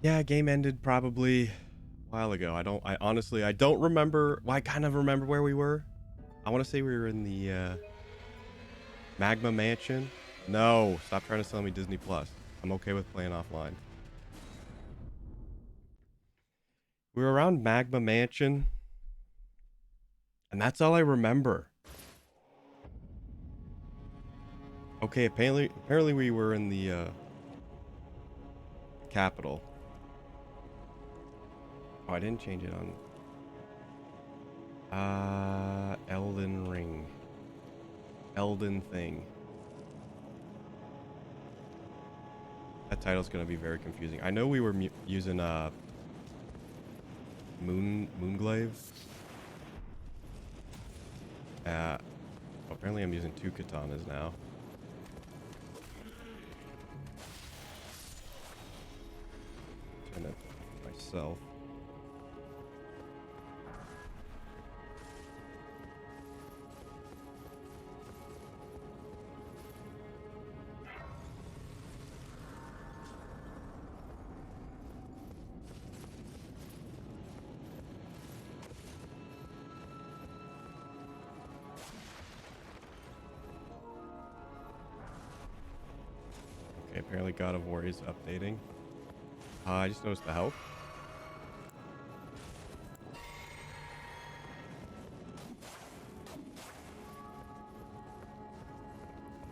Yeah, game ended probably a while ago. I honestly, I don't remember. Well, I kind of remember where we were. I want to say we were in the Magma Mansion. No, stop trying to sell me Disney Plus. I'm okay with playing offline. We were around Magma Mansion, and that's all I remember. Okay, apparently we were in the capital. Oh, I didn't change it on. Elden Ring. Elden thing. That title's gonna be very confusing. I know we were using Moonglaive. Well, apparently I'm using two katanas now. Turn it myself. Okay, apparently God of War is updating. I just noticed the health.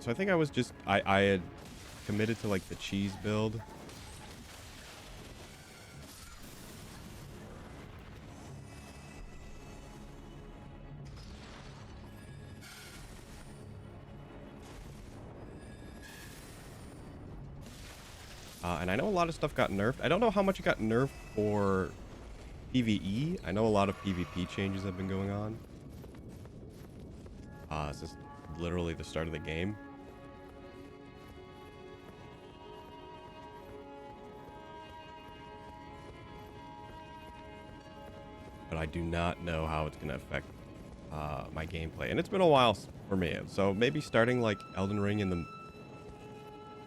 So I think I was just I had committed to like the cheese build. And I know a lot of stuff got nerfed. I don't know how much it got nerfed for PvE. I know a lot of PvP changes have been going on. This is literally the start of the game. But I do not know how it's going to affect my gameplay. And it's been a while for me. So maybe starting like Elden Ring in the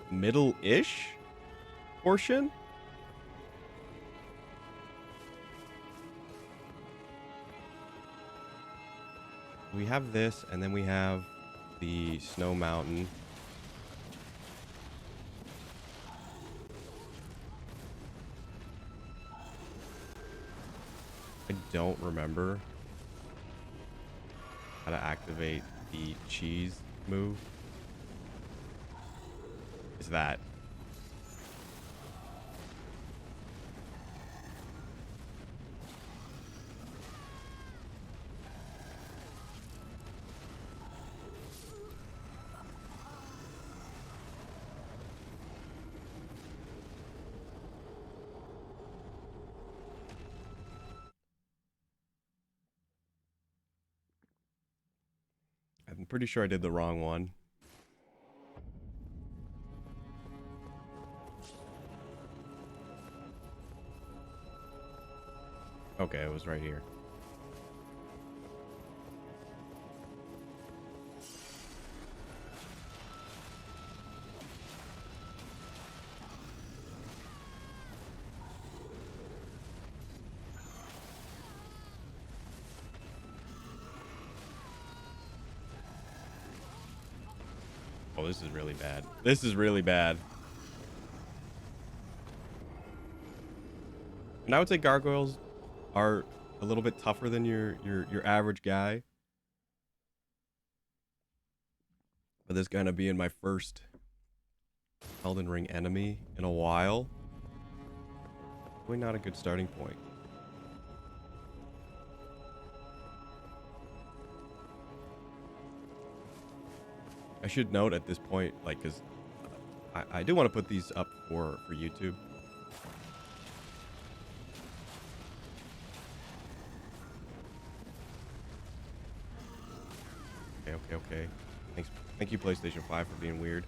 middle-ish portion. We have this, and then we have the Snow Mountain. I don't remember how to activate the cheese move. Is that? I'm pretty sure I did the wrong one. Okay, it was right here. Oh, this is really bad. This is really bad. And I would say gargoyles are a little bit tougher than your average guy. But this gonna be in my first Elden Ring enemy in a while. Probably not a good starting point. I should note at this point, like, because I do want to put these up for YouTube. Okay, okay, okay. Thank you, PlayStation 5, for being weird.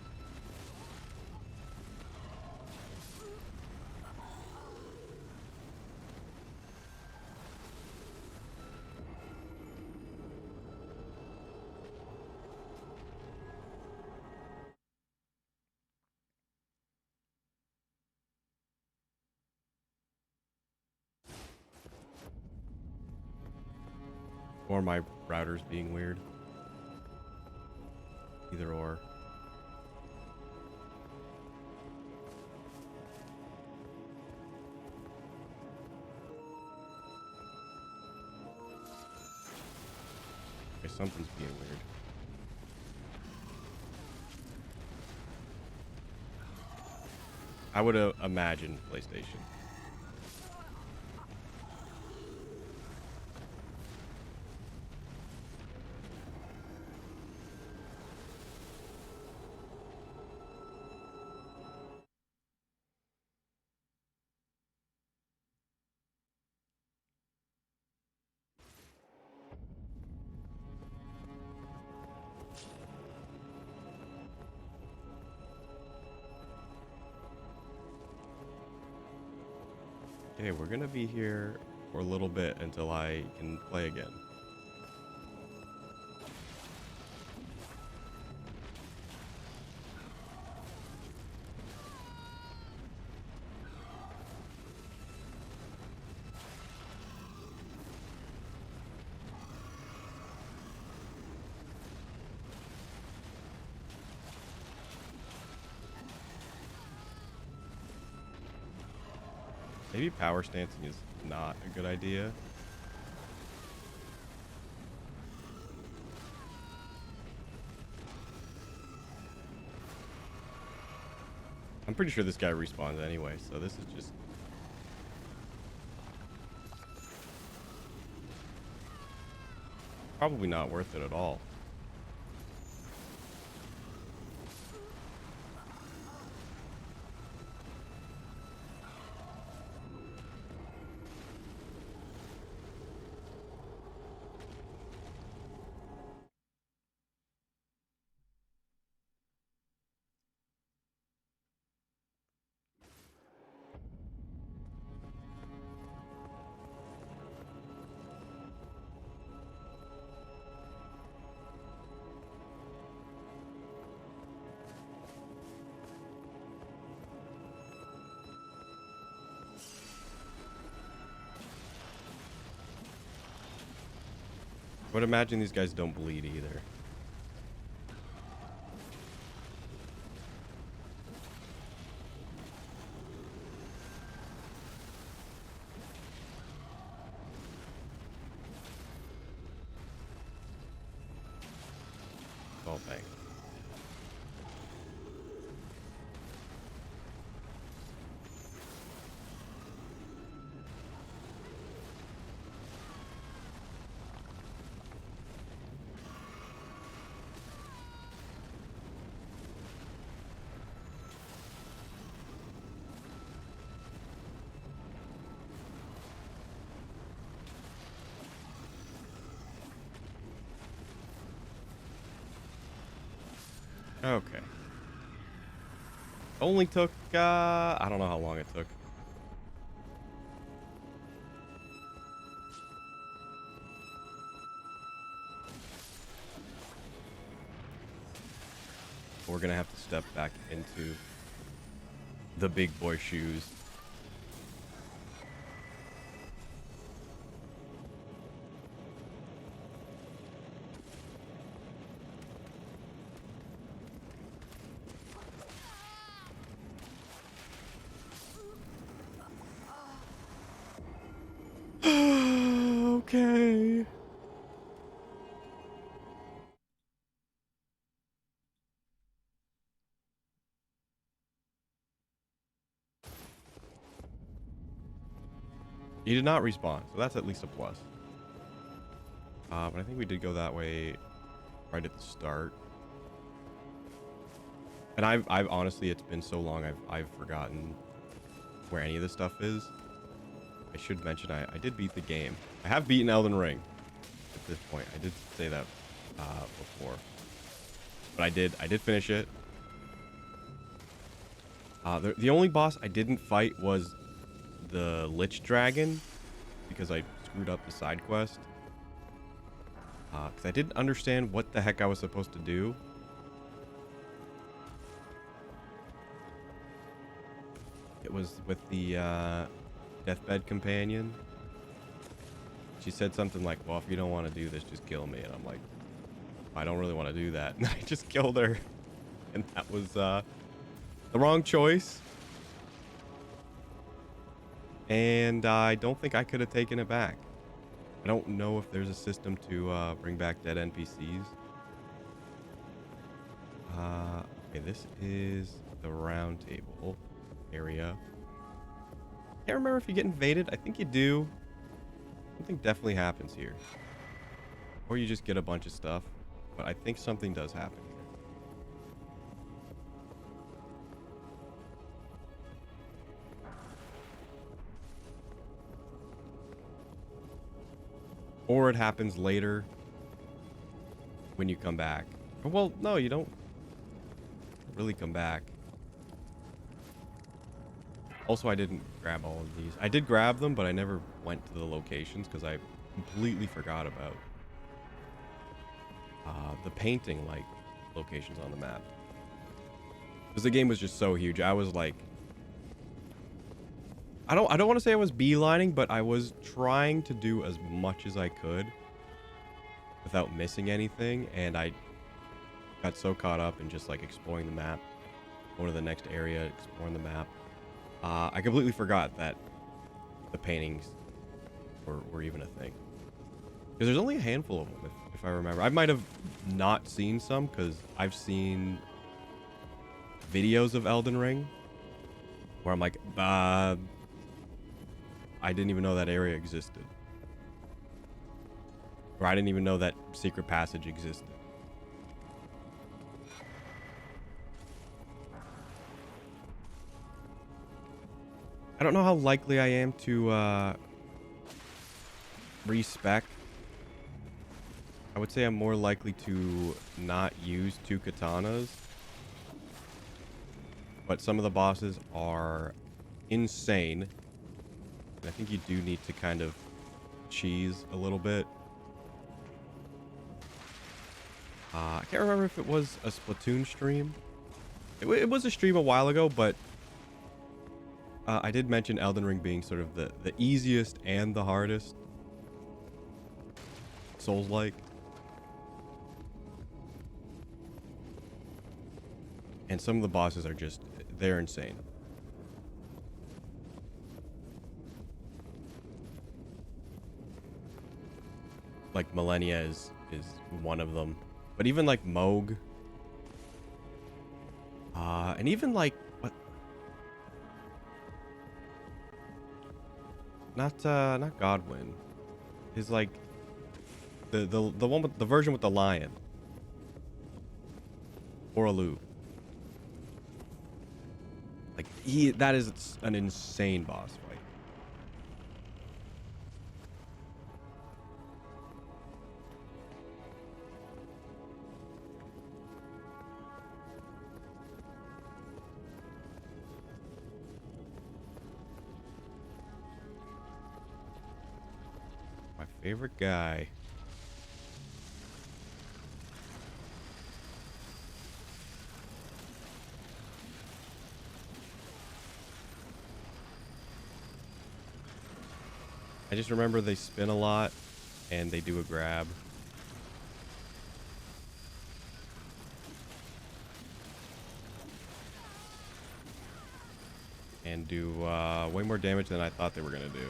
Or my router's being weird. Either or. Okay, something's being weird. I would imagine PlayStation. Okay, we're gonna be here for a little bit until I can play again. Maybe power stancing is not a good idea. I'm pretty sure this guy respawns anyway, so this is just... probably not worth it at all. I would imagine these guys don't bleed either. Oh, thanks. Okay. Only took, I don't know how long it took. We're gonna have to step back into the big boy shoes. Okay. He did not respawn, so that's at least a plus. But I think we did go that way right at the start. And I've honestly, it's been so long, I've forgotten where any of this stuff is. I should mention I did beat the game. I have beaten Elden Ring at this point. I did say that before, but I did finish it. The only boss I didn't fight was the Lich Dragon because I screwed up the side quest. Because I didn't understand what the heck I was supposed to do. It was with the deathbed companion. she said something like, well, if you don't want to do this, just kill me. And I'm like, I don't really want to do that. And I just killed her. And that was the wrong choice. And I don't think I could have taken it back. I don't know if there's a system to bring back dead NPCs. Okay, this is the round table area. Can't remember if you get invaded. I think you do. Something definitely happens here. Or you just get a bunch of stuff. But I think something does happen here. Or it happens later when you come back. Well, no, you don't really come back. Also, I didn't grab all of these. I did grab them, but I never went to the locations because I completely forgot about the painting like locations on the map. Because the game was just so huge. I was like, I don't want to say I was beelining, but I was trying to do as much as I could without missing anything, and I got so caught up in just like exploring the map, going to the next area, exploring the map. I completely forgot that the paintings were even a thing. Because there's only a handful of them, if I remember. I might have not seen some, because I've seen videos of Elden Ring where I'm like, I didn't even know that area existed. Or I didn't even know that secret passage existed. I don't know how likely I am to respec. I would say I'm more likely to not use 2 katanas. But some of the bosses are insane. And I think you do need to kind of cheese a little bit. I can't remember if it was a Splatoon stream. It was a stream a while ago, but I did mention Elden Ring being sort of the easiest and the hardest Souls-like. And some of the bosses are just, they're insane. Like Millennia is one of them. But even like Moog. And even like what? Not Godwin. Is like the one with the version with the lion. Oralu. Like that is an insane boss fight. My favorite guy. I just remember they spin a lot and they do a grab. And do way more damage than I thought they were going to do.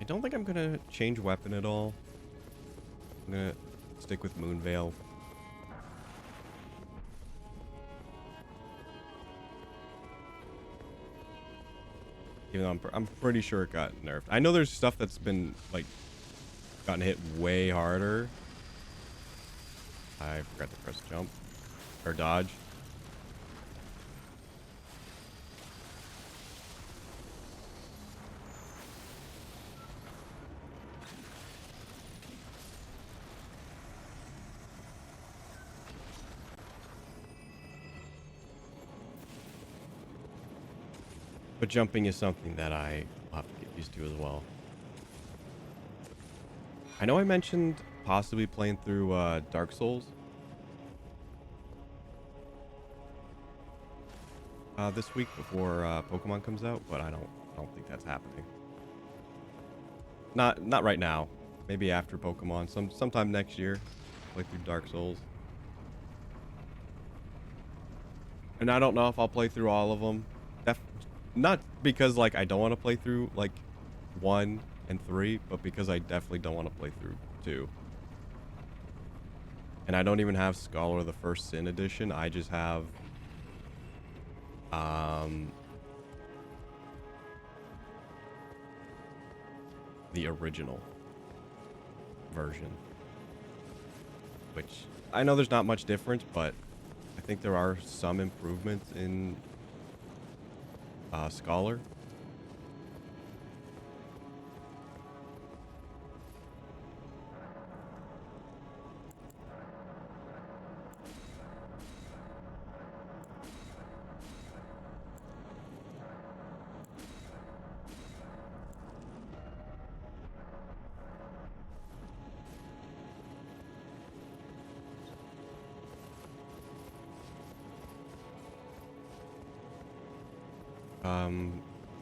I don't think I'm gonna change weapon at all. I'm gonna stick with Moonveil. Even though I'm pretty sure it got nerfed. I know there's stuff that's been like gotten hit way harder. I forgot to press jump or dodge. But jumping is something that I will have to get used to as well. I know I mentioned possibly playing through Dark Souls this week before Pokemon comes out, but I don't think that's happening. Not right now. Maybe after Pokemon, sometime next year, play through Dark Souls. And I don't know if I'll play through all of them. Not because like I don't want to play through like 1 and 3, but because I definitely don't want to play through 2. And I don't even have Scholar of the First Sin edition. I just have the original version, which I know there's not much difference, but I think there are some improvements in Scholar.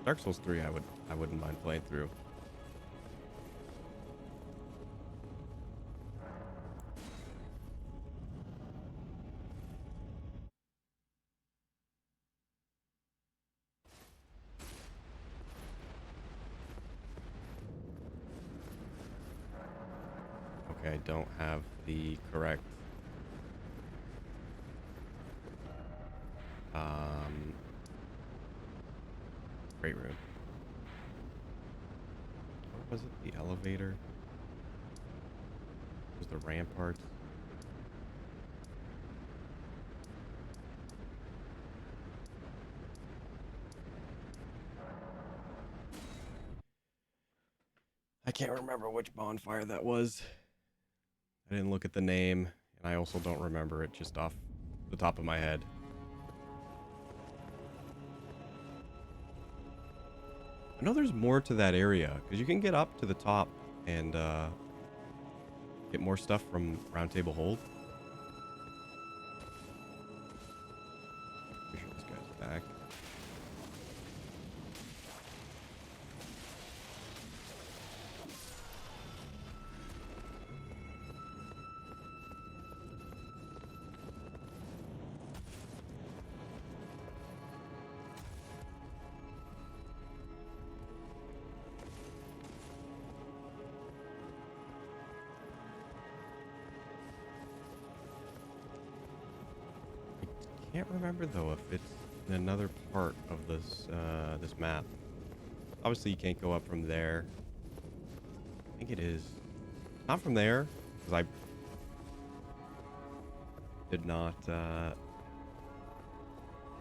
Dark Souls 3 I wouldn't mind playing through. Okay, I don't have the correct great room. What was it? The elevator? Was the ramparts? I can't remember which bonfire that was. I didn't look at the name, and I also don't remember it just off the top of my head. I know there's more to that area, because you can get up to the top and get more stuff from Round Table Hold. Pretty sure this guy's back. Can't remember though if it's in another part of this this map. Obviously, you can't go up from there. I think it is not from there because I did not. Or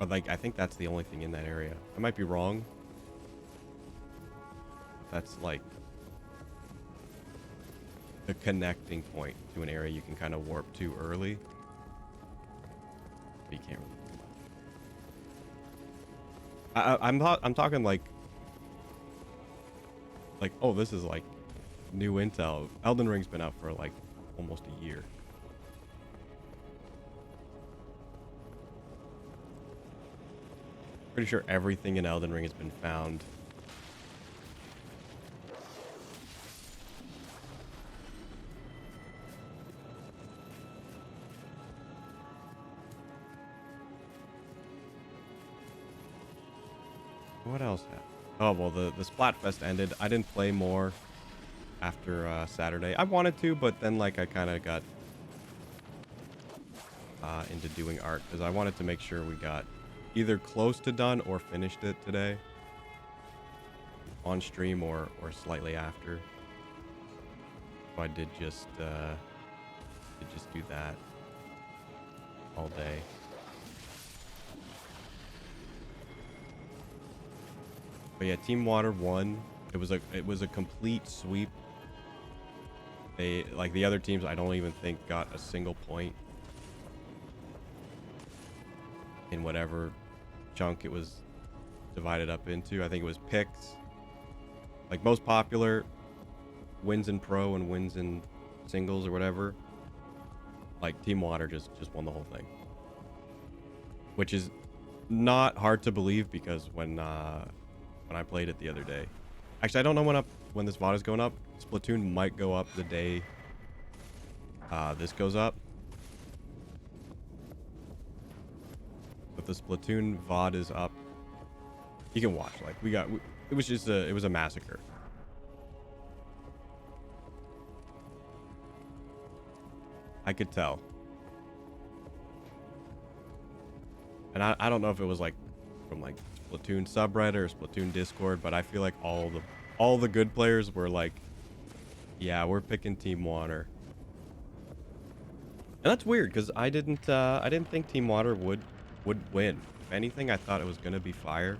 like I think that's the only thing in that area. I might be wrong. That's like the connecting point to an area you can kind of warp to early. But you can't really. I'm talking like oh, this is like new intel. Elden Ring's been out for like almost a year. Pretty sure everything in Elden Ring has been found. What else happened? Oh, well, the Splatfest ended. I didn't play more after Saturday. I wanted to, but then like I kind of got into doing art because I wanted to make sure we got either close to done or finished it today on stream or slightly after. So I did just do that all day. But yeah, Team Water won. It was a complete sweep. They like the other teams I don't even think got a single point in whatever chunk it was divided up into. I think it was picks, like most popular, wins in pro and wins in singles or whatever. Like Team Water just won the whole thing, which is not hard to believe because when I played it the other day, actually I don't know when this VOD is going up. Splatoon might go up the day this goes up. If the Splatoon VOD is up, you can watch. Like it was just it was a massacre. I could tell. And I don't know if it was like from like Splatoon subreddit or Splatoon Discord, but I feel like all the good players were like, yeah, we're picking Team Water. And that's weird because I didn't think Team Water would win. If anything, I thought it was gonna be Fire.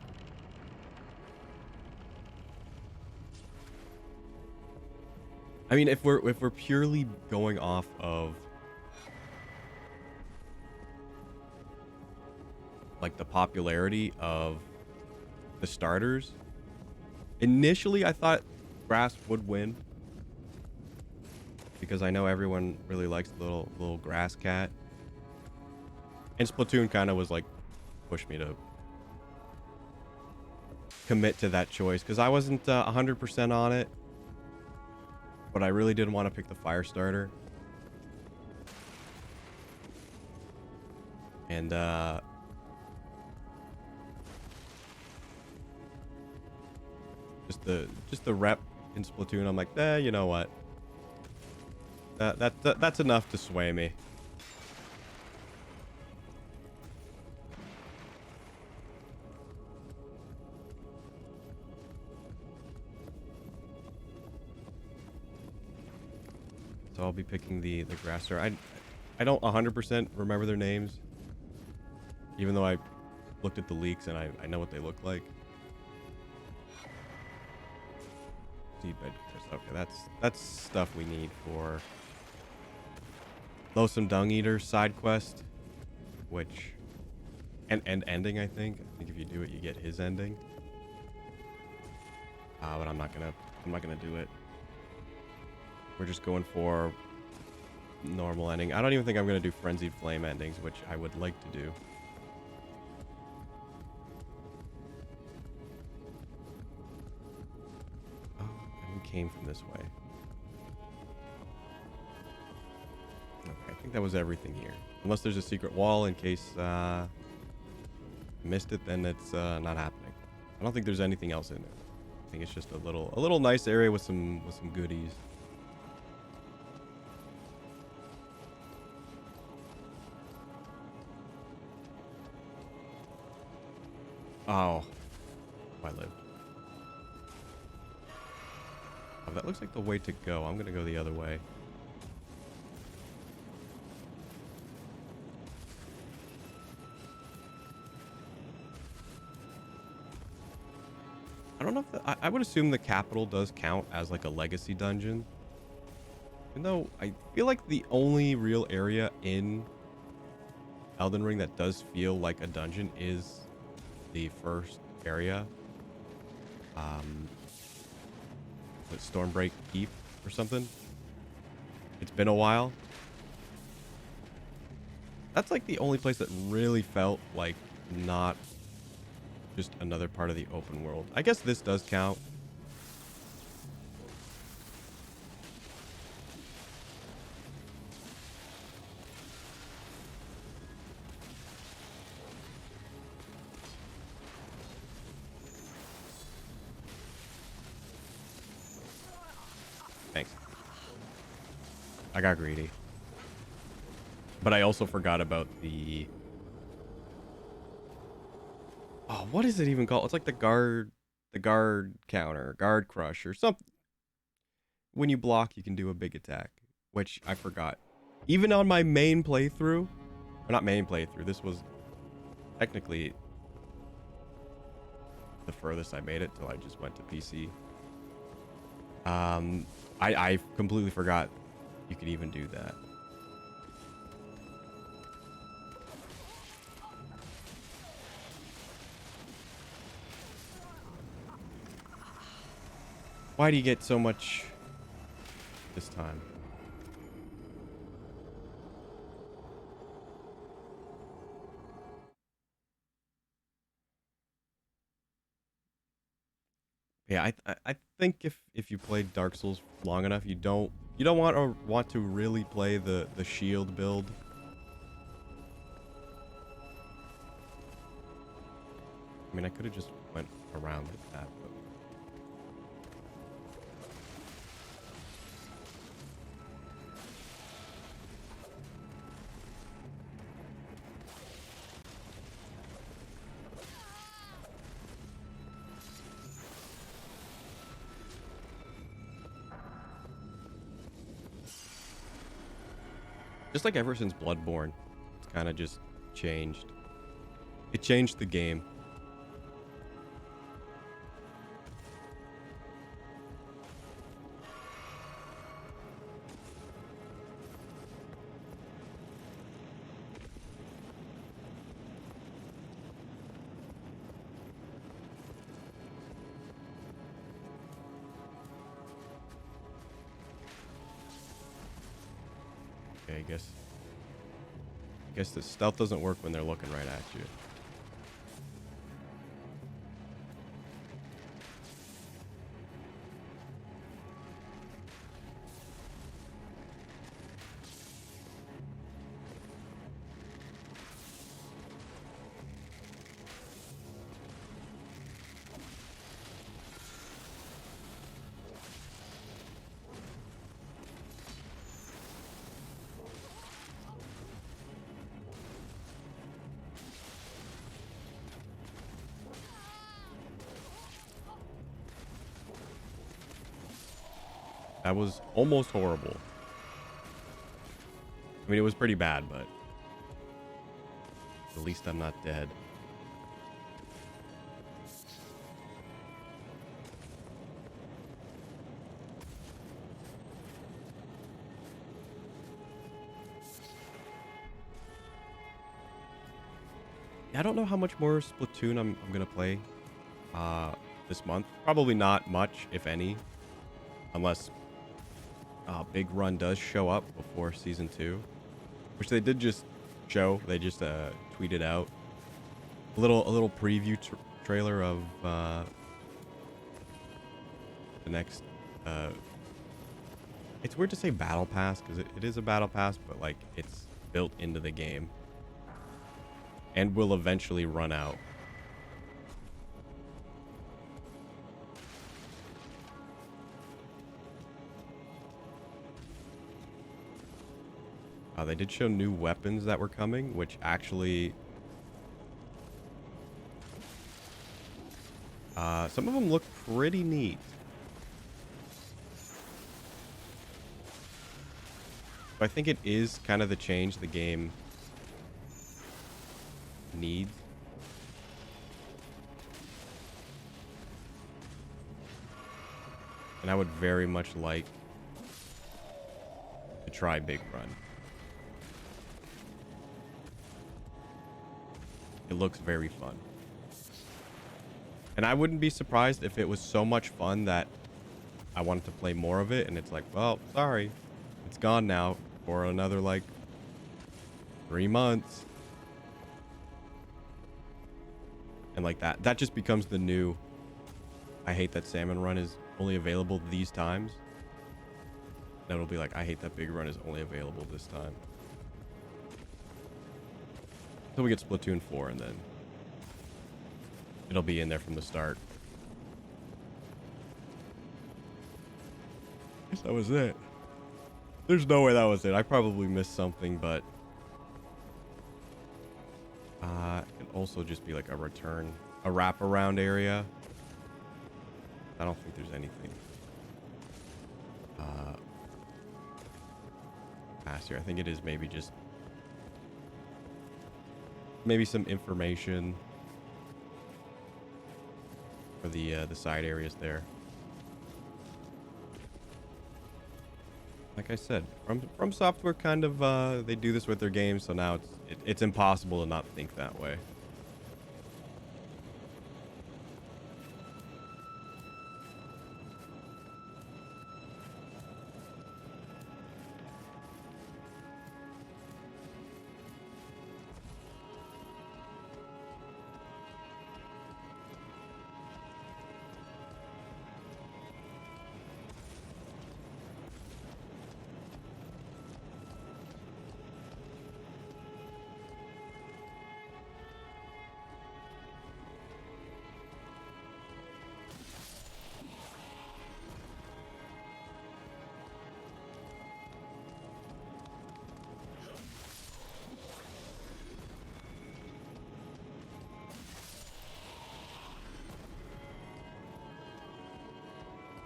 I mean, if we're purely going off of like the popularity of the starters, initially I thought Grass would win because I know everyone really likes the little grass cat, and Splatoon kind of was like pushed me to commit to that choice because I wasn't 100% on it, but I really didn't want to pick the fire starter. And just the rep in Splatoon, I'm like, you know what? That's enough to sway me. So I'll be picking the grasser. I don't 100% remember their names, even though I looked at the leaks and I know what they look like. Seedbed crystal. Okay, that's stuff we need for Loathsome Dung Eater side quest, which and ending. I think if you do it, you get his ending. But I'm not gonna do it. We're just going for normal ending. I don't even think I'm gonna do Frenzied Flame endings, which I would like to do. Came from this way. Okay, I think that was everything here. Unless there's a secret wall in case I missed it, then it's not happening. I don't think there's anything else in it. I think it's just a little nice area with some goodies. Oh, I live. Oh, that looks like the way to go. I'm gonna go the other way. I don't know if I would assume the capital does count as like a legacy dungeon. Even though I feel like the only real area in Elden Ring that does feel like a dungeon is the first area. Stormbreak Keep or something. It's been a while. That's like the only place that really felt like not just another part of the open world. I guess this does count. Thanks. I got greedy. But I also forgot about the... Oh, what is it even called? It's like the guard counter, guard crush or something. When you block, you can do a big attack, which I forgot. Even on my main playthrough, or not main playthrough, this was technically the furthest I made it till I just went to PC. I completely forgot you could even do that. Why do you get so much this time? Yeah, I think if you played Dark Souls long enough, you don't want to really play the shield build. I mean, I could have just went around like that, but just like ever since Bloodborne, it's kind of just changed. It changed the game. Okay, I guess the stealth doesn't work when they're looking right at you. That was almost horrible. I mean, it was pretty bad, but at least I'm not dead. I don't know how much more Splatoon I'm gonna play this month. Probably not much, if any, unless Big Run does show up before season 2, which they did just show. They just tweeted out a little preview trailer of the next. It's weird to say battle pass because it is a battle pass, but like it's built into the game and will eventually run out. They did show new weapons that were coming, which actually some of them look pretty neat. But I think it is kind of the change the game needs. And I would very much like to try Big Run. It looks very fun. And I wouldn't be surprised if it was so much fun that I wanted to play more of it. And it's like, well, sorry. It's gone now for another, like, 3 months. And like that just becomes the new, I hate that Salmon Run is only available these times. That'll be like, I hate that Big Run is only available this time. Until we get Splatoon 4, and then it'll be in there from the start. I guess that was it. There's no way that was it. I probably missed something, but it can also just be like a wraparound area. I don't think there's anything past here. I think it is maybe just some information for the side areas there. Like I said, from Software kind of they do this with their games, so now it's impossible to not think that way.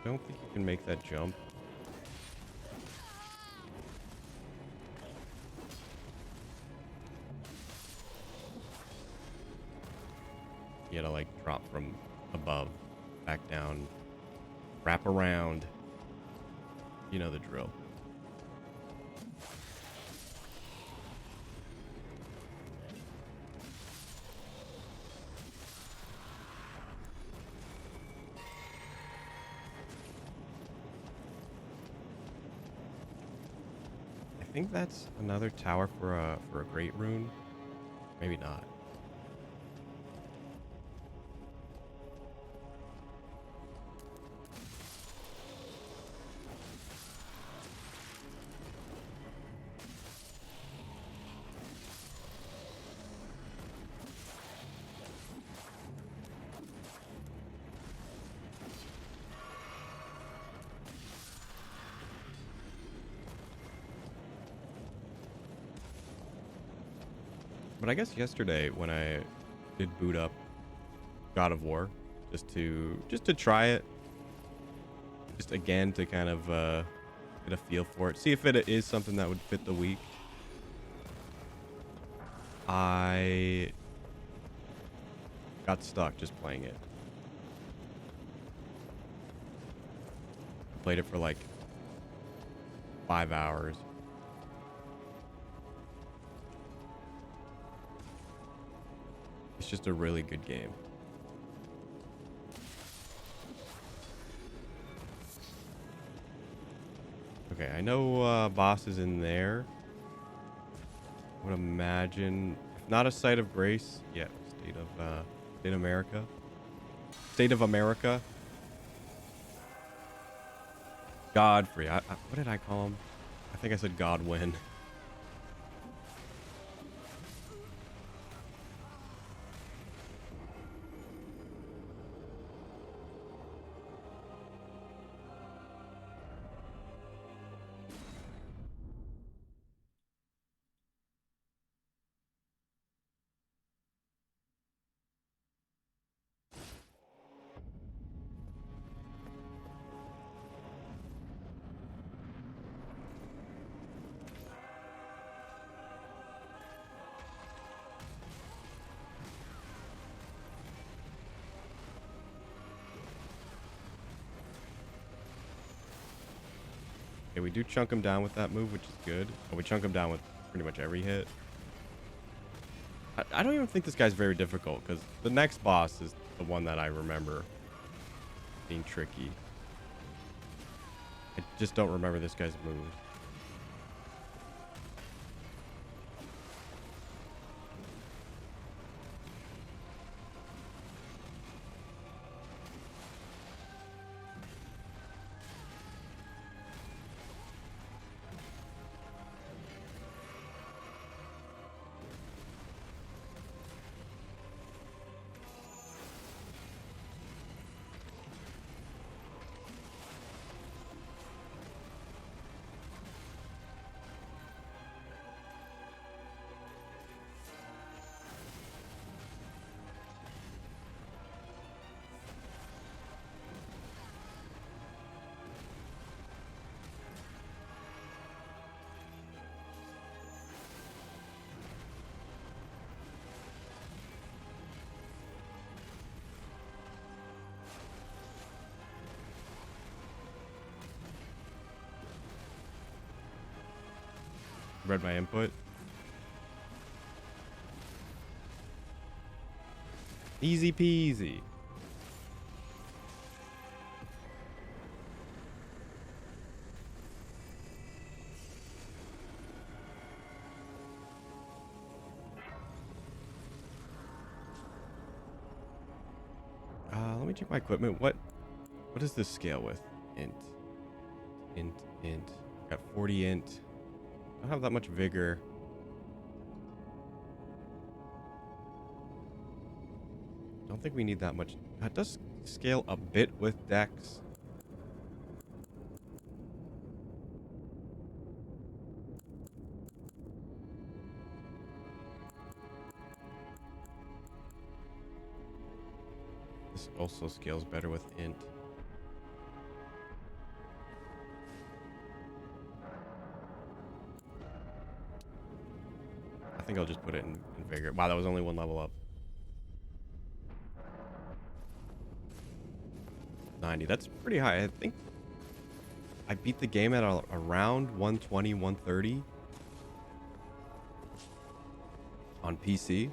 don't think you can make that jump. You gotta like drop from above, back down, wrap around. You know the drill. I think that's another tower for a great rune. Maybe not. But I guess yesterday when I did boot up God of War, just to try it, just again to kind of get a feel for it, see if it is something that would fit the week. I got stuck just playing it. Played it for like 5 hours. It's just a really good game. Okay, I know boss is in there. I would imagine, if not a site of grace, yeah, state of America. State of America. Godfrey. What did I call him? I think I said Godwin. Okay, we do chunk him down with that move, which is good. But we chunk him down with pretty much every hit. I don't even think this guy's very difficult, because the next boss is the one that I remember being tricky. I just don't remember this guy's move. Read my input. Easy peasy. Let me check my equipment. What is this scale with? Int. Got 40 int. I don't have that much vigor. Don't think we need that much. That does scale a bit with dex. This also scales better with int. I think I'll just put it in vigor. Wow, that was only one level up. 90. That's pretty high. I think I beat the game at around 120, 130 on PC.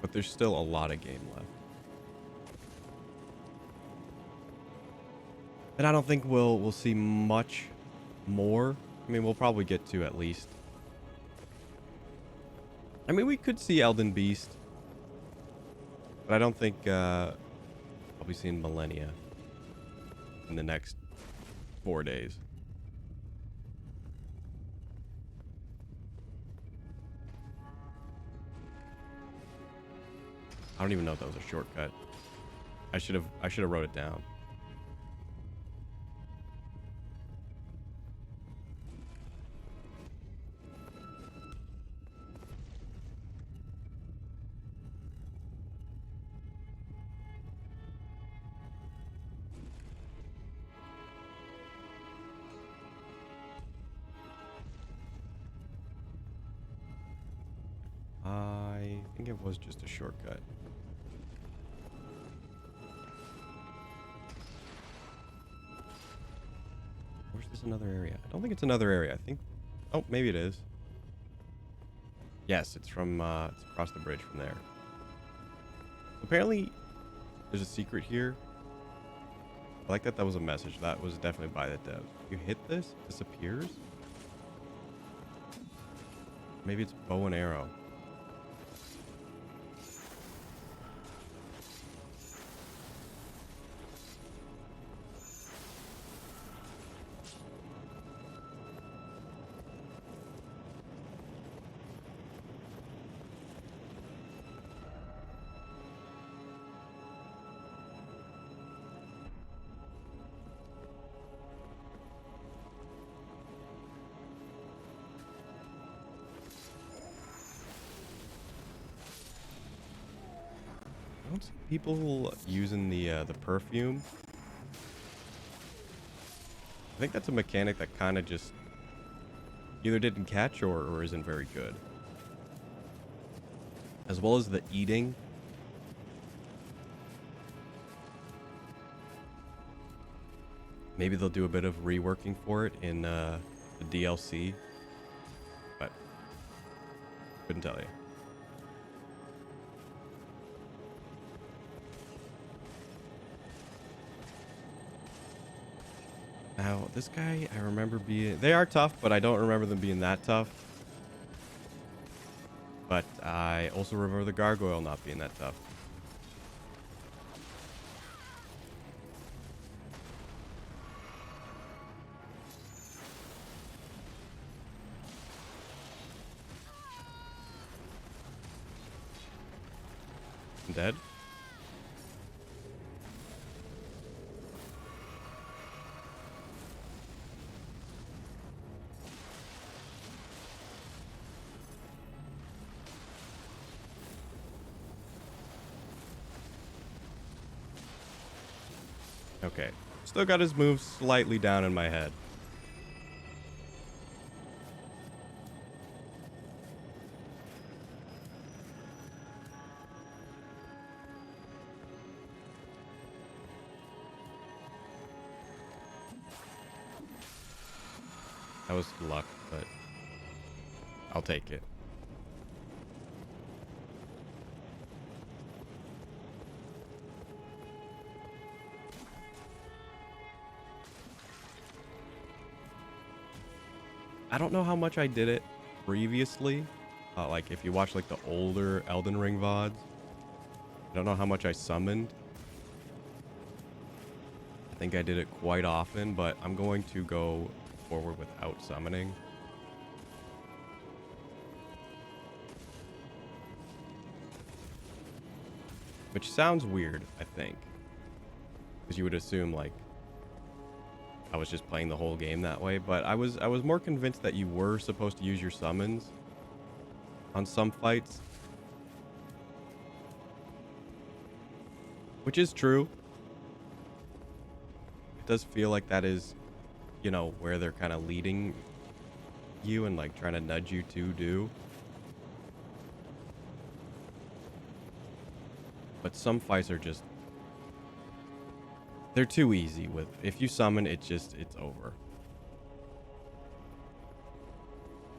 But there's still a lot of game left. And I don't think we'll see much more. I mean, we'll probably get to at least. I mean, we could see Elden Beast. But I don't think I'll be seeing Millennia in the next 4 days. I don't even know if that was a shortcut. I should have wrote it down. I think it was just a shortcut. Or is this another area? I don't think it's another area. I think... Oh, maybe it is. Yes, it's from... it's across the bridge from there. Apparently, there's a secret here. I like that that was a message. That was definitely by the dev. You hit this, it disappears. Maybe it's bow and arrow. I don't see people using the perfume. I think that's a mechanic that kind of just either didn't catch or isn't very good. As well as the eating. Maybe they'll do a bit of reworking for it in the DLC. But couldn't tell you. Now, this guy, I remember being... They are tough, but I don't remember them being that tough. But I also remember the gargoyle not being that tough. I'm dead? Okay. Still got his moves slightly down in my head. That was luck, but I'll take it. I don't know how much I did it previously. Like if you watch like the older Elden Ring VODs, I don't know how much I summoned. I think I did it quite often, but I'm going to go forward without summoning. Which sounds weird, I think. Because you would assume like I was just playing the whole game that way, but I was more convinced that you were supposed to use your summons on some fights. which is true. It does feel like that is, you know, where they're kind of leading you and like trying to nudge you to do. But some fights are just, they're too easy with, if you summon, it's over.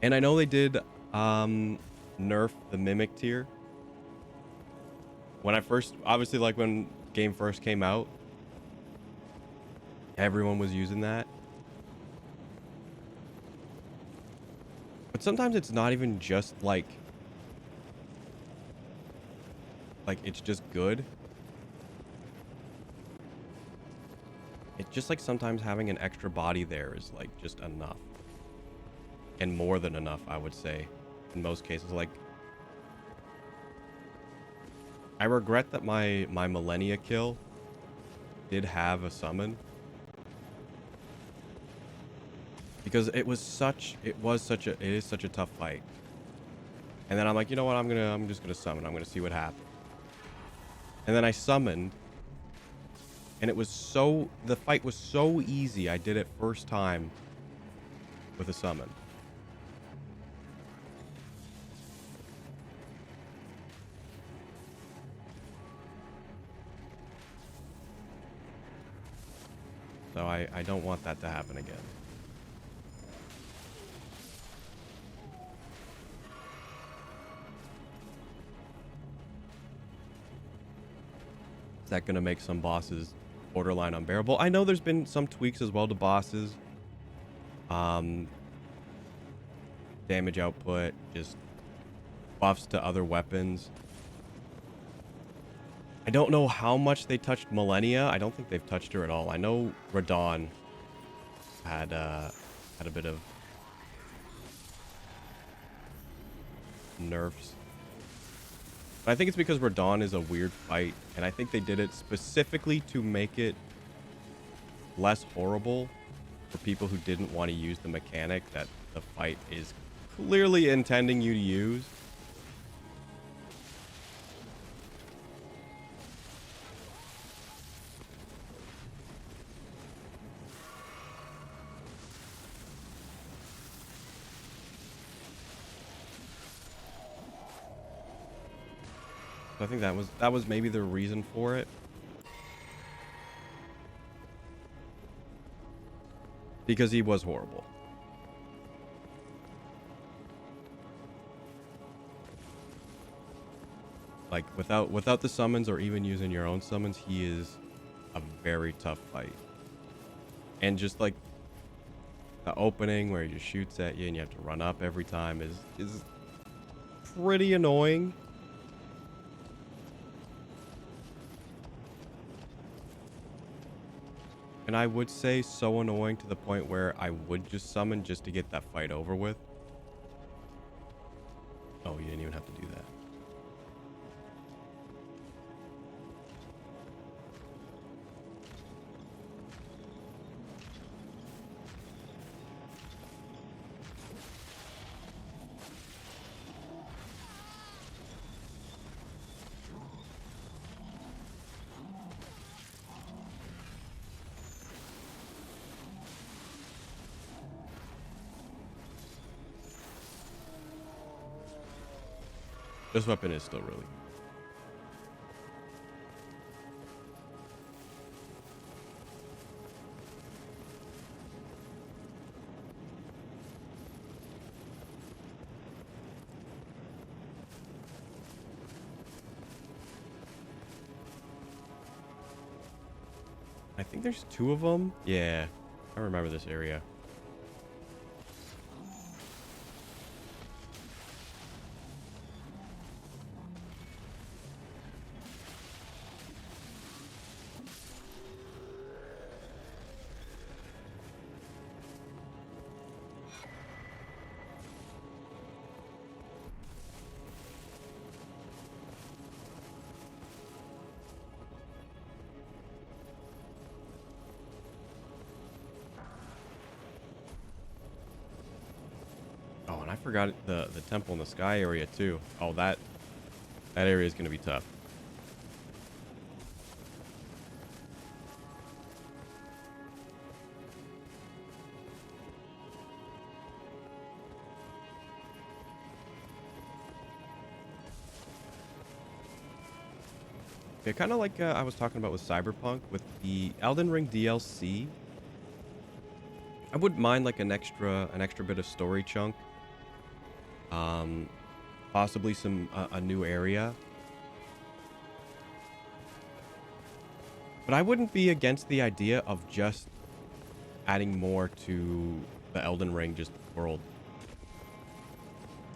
And I know they did nerf the mimic tier. When I first, obviously like when game first came out, everyone was using that. But sometimes it's not even just like it's just good. It's just like sometimes having an extra body there is like just enough. And more than enough, I would say, in most cases. Like, I regret that my Millennia kill did have a summon, because it is such a tough fight. And then I'm like, you know what, I'm just gonna summon. I'm gonna see what happens. And then I summoned, and the fight was so easy. I did it first time with a summon. So I don't want that to happen again. Is that going to make some bosses borderline unbearable? I know there's been some tweaks as well to bosses. Damage output, just buffs to other weapons. I don't know how much they touched Millennia. I don't think they've touched her at all. I know Radon had a bit of nerfs. But I think it's because Radon is a weird fight, and I think they did it specifically to make it less horrible for people who didn't want to use the mechanic that the fight is clearly intending you to use. I think that was maybe the reason for it. Because he was horrible. Like without the summons or even using your own summons, he is a very tough fight. And just like the opening where he just shoots at you and you have to run up every time is pretty annoying. And I would say so annoying to the point where I would just summon just to get that fight over with. Oh, you didn't even have to do that. This weapon is still really good. I think there's 2 of them. Yeah, I remember this area. Oh, and I forgot the temple in the sky area too. Oh, that area is going to be tough. Okay, kind of like I was talking about with Cyberpunk, with the Elden Ring DLC. I wouldn't mind like an extra bit of story chunk. Um, Possibly some a new area. But I wouldn't be against the idea of just adding more to the Elden Ring just world.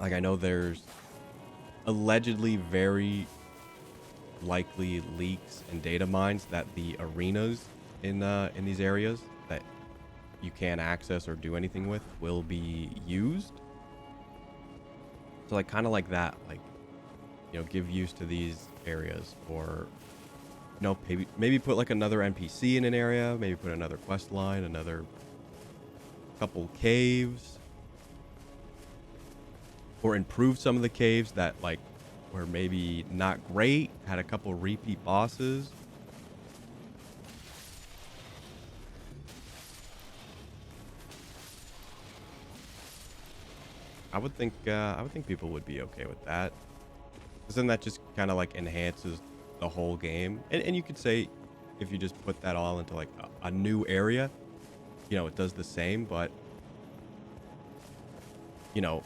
Like I know there's allegedly very likely leaks and data mines that the arenas in these areas that you can't access or do anything with will be used. So like kind of like that, like give use to these areas, or maybe put like another NPC in an area, maybe put another quest line, another couple caves, or improve some of the caves that like were maybe not great, had a couple repeat bosses. I would think people would be okay with that, because then that just kind of like enhances the whole game. And you could say if you just put that all into like a new area, it does the same. But you know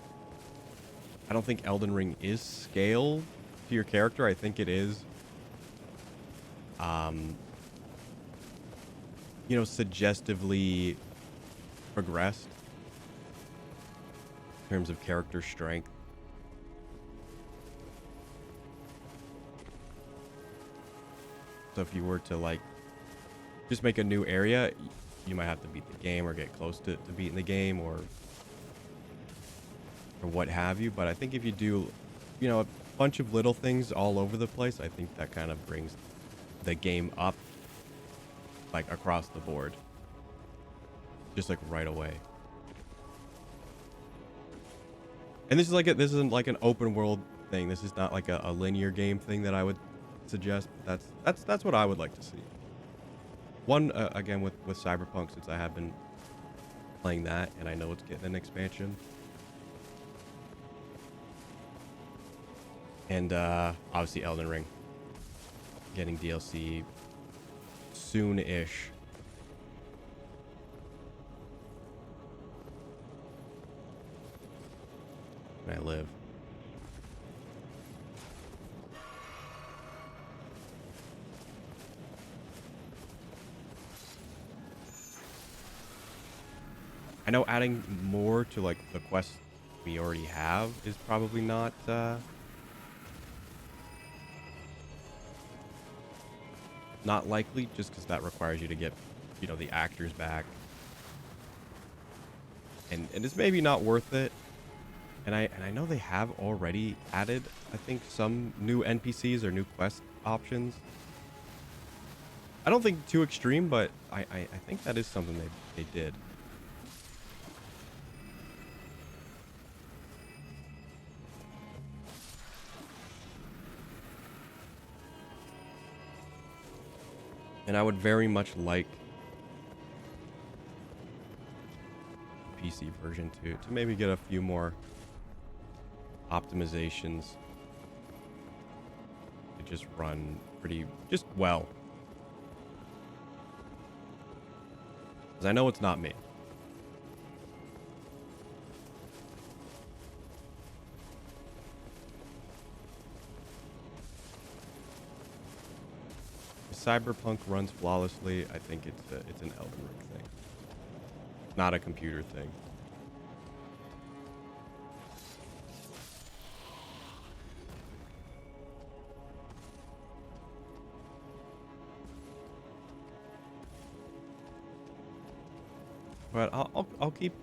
I don't think Elden Ring is scaled to your character. I think it is um suggestively progressed in terms of character strength. So if you were to like just make a new area, you might have to beat the game or get close to beating the game, or what have you. But I think if you do, a bunch of little things all over the place, I think that kind of brings the game up like across the board, just like right away. And this isn't like an open world thing. This is not like a linear game thing that I would suggest. But that's what I would like to see. One again with Cyberpunk, since I have been playing that and I know it's getting an expansion. And obviously Elden Ring getting DLC soon-ish. When I live. I know adding more to like the quests we already have is probably not likely, just because that requires you to get the actors back, and it's maybe not worth it. And I know they have already added, I think, some new NPCs or new quest options. I don't think too extreme, but I think that is something they did. And I would very much like the PC version to maybe get a few more optimizations to just run just well. Because I know it's not me. Cyberpunk runs flawlessly. I think it's an Elden Ring thing, not a computer thing. But I'll keep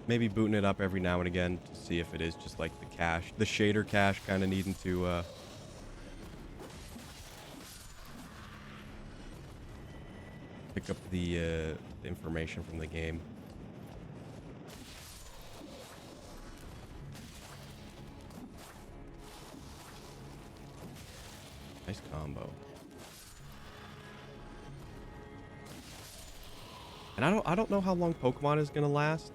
maybe booting it up every now and again to see if it is just like the shader cache kind of needing to pick up the information from the game. Nice combo. And I don't know how long Pokemon is gonna last.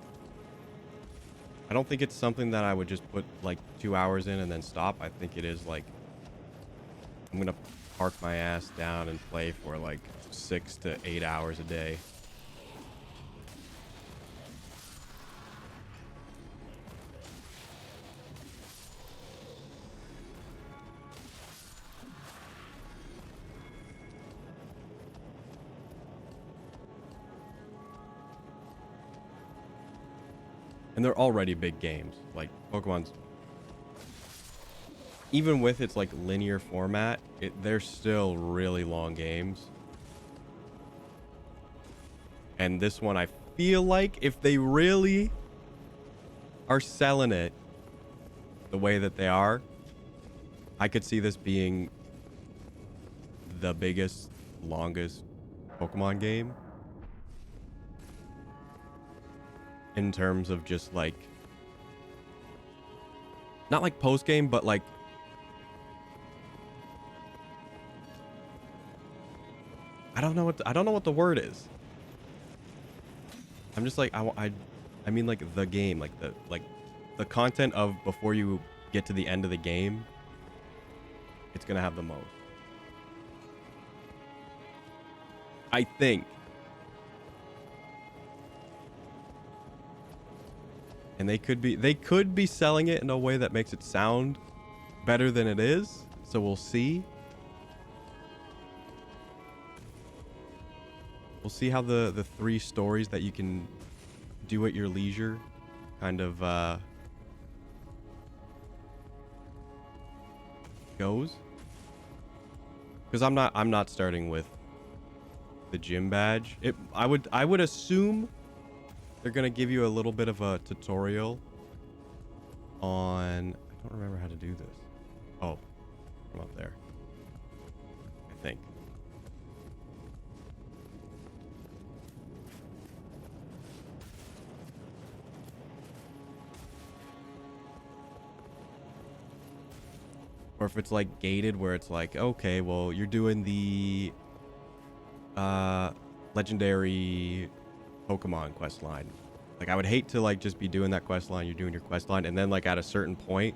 I don't think it's something that I would just put like 2 hours in and then stop. I think it is like I'm gonna park my ass down and play for like 6 to 8 hours a day. And they're already big games. Like Pokemon's, even with its like linear format, they're still really long games. And this one, I feel like if they really are selling it the way that they are, I could see this being the biggest, longest Pokemon game. In terms of just like, not like post game, but like, I don't know what the word is. I'm just like, I mean like the game, like the content of before you get to the end of the game, it's gonna have the most. I think. And they could be selling it in a way that makes it sound better than it is. So we'll see. We'll see how the 3 stories that you can do at your leisure kind of goes. Because I'm not starting with the gym badge. I would assume they're gonna give you a little bit of a tutorial on, I don't remember how to do this. Oh, from up there, I think. Or if it's like gated where it's like, okay, well, you're doing the legendary Pokemon quest line. Like, I would hate to like just be doing that quest line. You're doing your quest line, and then like at a certain point,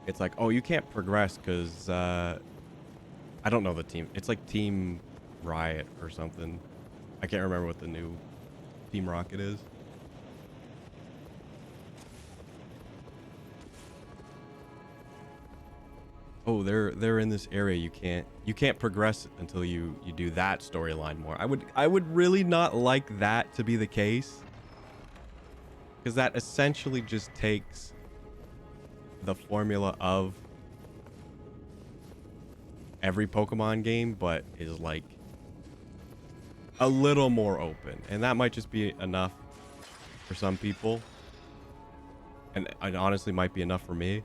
it's like, oh, you can't progress because I don't know the team. It's like Team Riot or something. I can't remember what the new Team Rocket is. Oh, they're in this area. You can't progress until you do that storyline more. I would really not like that to be the case, because that essentially just takes the formula of every Pokemon game, but is like a little more open, and that might just be enough for some people, and it honestly might be enough for me.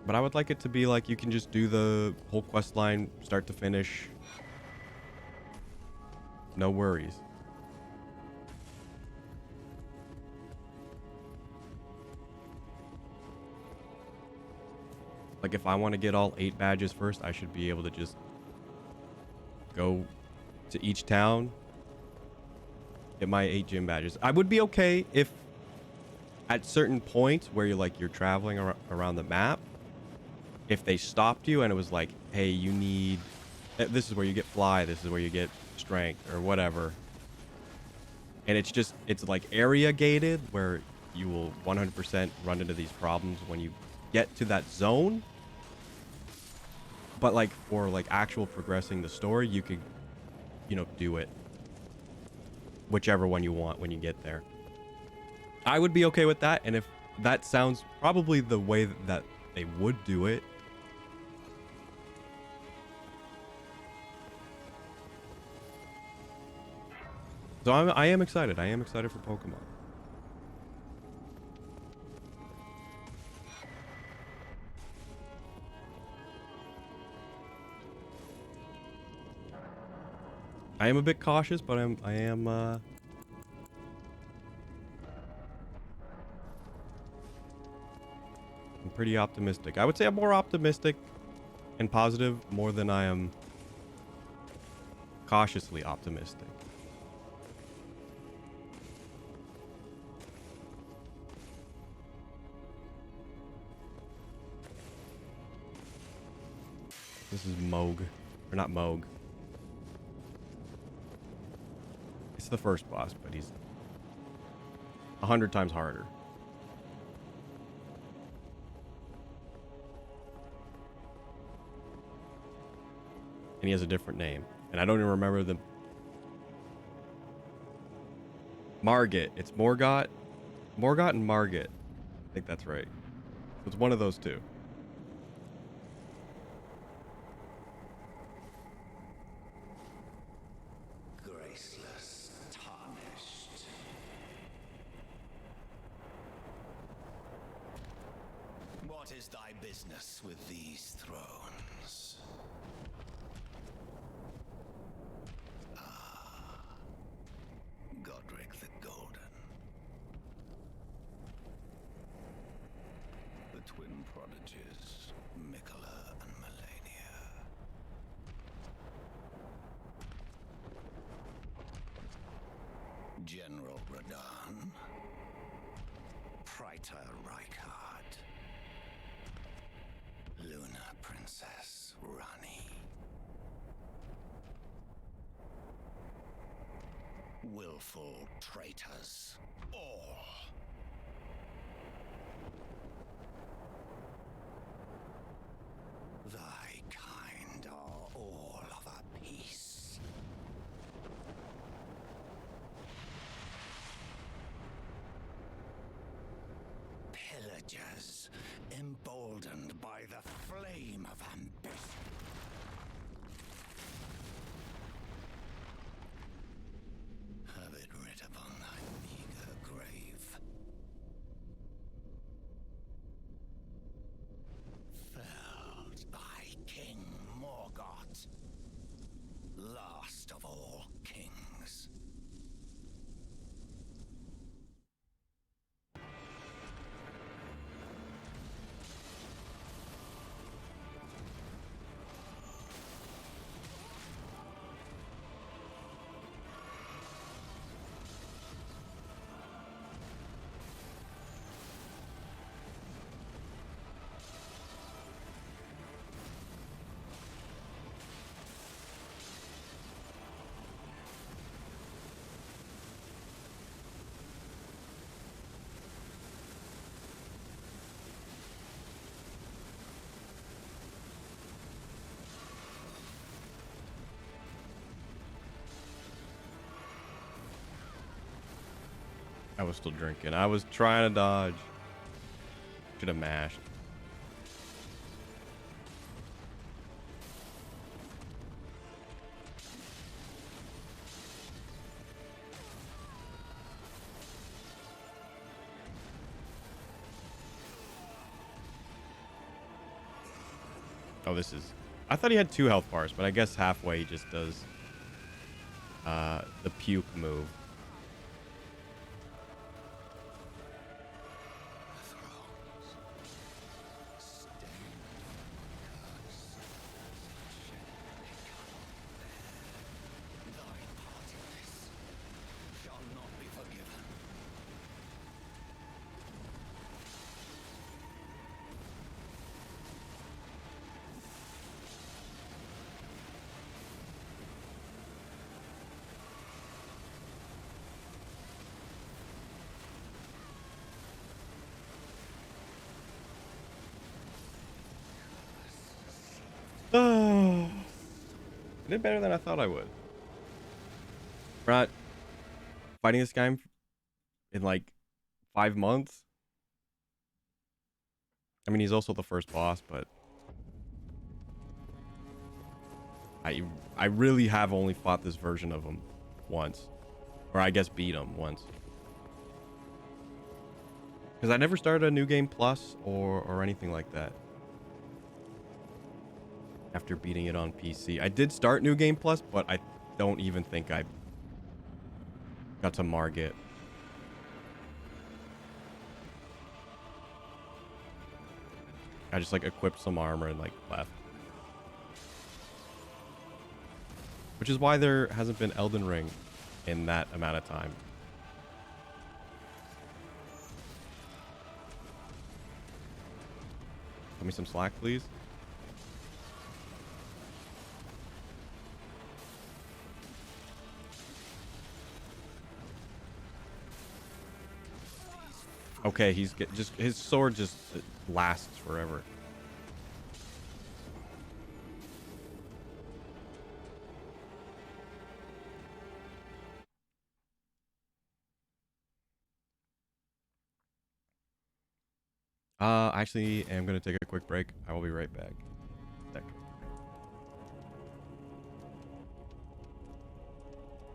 But I would like it to be like you can just do the whole quest line start to finish. No worries. Like if I want to get all 8 badges first, I should be able to just go to each town, get my 8 gym badges. I would be okay if at certain points where you're traveling around the map, if they stopped you and it was like, hey, you need, this is where you get fly, this is where you get strength or whatever. And it's like area gated where you will 100% run into these problems when you get to that zone. But like for like actual progressing the story, you could, do it whichever one you want when you get there. I would be okay with that. And if that sounds probably the way that they would do it, so I am excited. I am excited for Pokemon. I am a bit cautious, but I am I'm pretty optimistic. I would say I'm more optimistic and positive more than I am cautiously optimistic. This is Moog. Or not Moog. It's the first boss, but he's 100 times harder. And he has a different name. And I don't even remember the... Margit. It's Morgott. Morgott and Margit. I think that's right. So it's one of those two. Graceless, tarnished. What is thy business with these thrones? Godric the Golden. The twin prodigies, Mikola and Melania. General Radahn. Praetor Rykard. Luna Princess Rani. Willful traitors, all. Thy kind are all of a piece. Pillagers, emboldened by the flame of ambition. Have it writ upon thy meager grave. Felled thy king Morgott, last of all kings. I was still drinking. I was trying to dodge. Should have mashed. Oh, this is... I thought he had 2 health bars, but I guess halfway he just does the puke move. Oh, I did better than I thought I would. We're not fighting this guy in like 5 months. I mean, he's also the first boss, but I really have only fought this version of him once, or I guess beat him once. Because I never started a New Game Plus or anything like that. After beating it on PC. I did start New Game Plus, but I don't even think I got to Margit. I just like equipped some armor and like left. Which is why there hasn't been Elden Ring in that amount of time. Give me some slack, please. Okay, just his sword just lasts forever. Actually, I'm gonna take a quick break. I will be right back. Sec.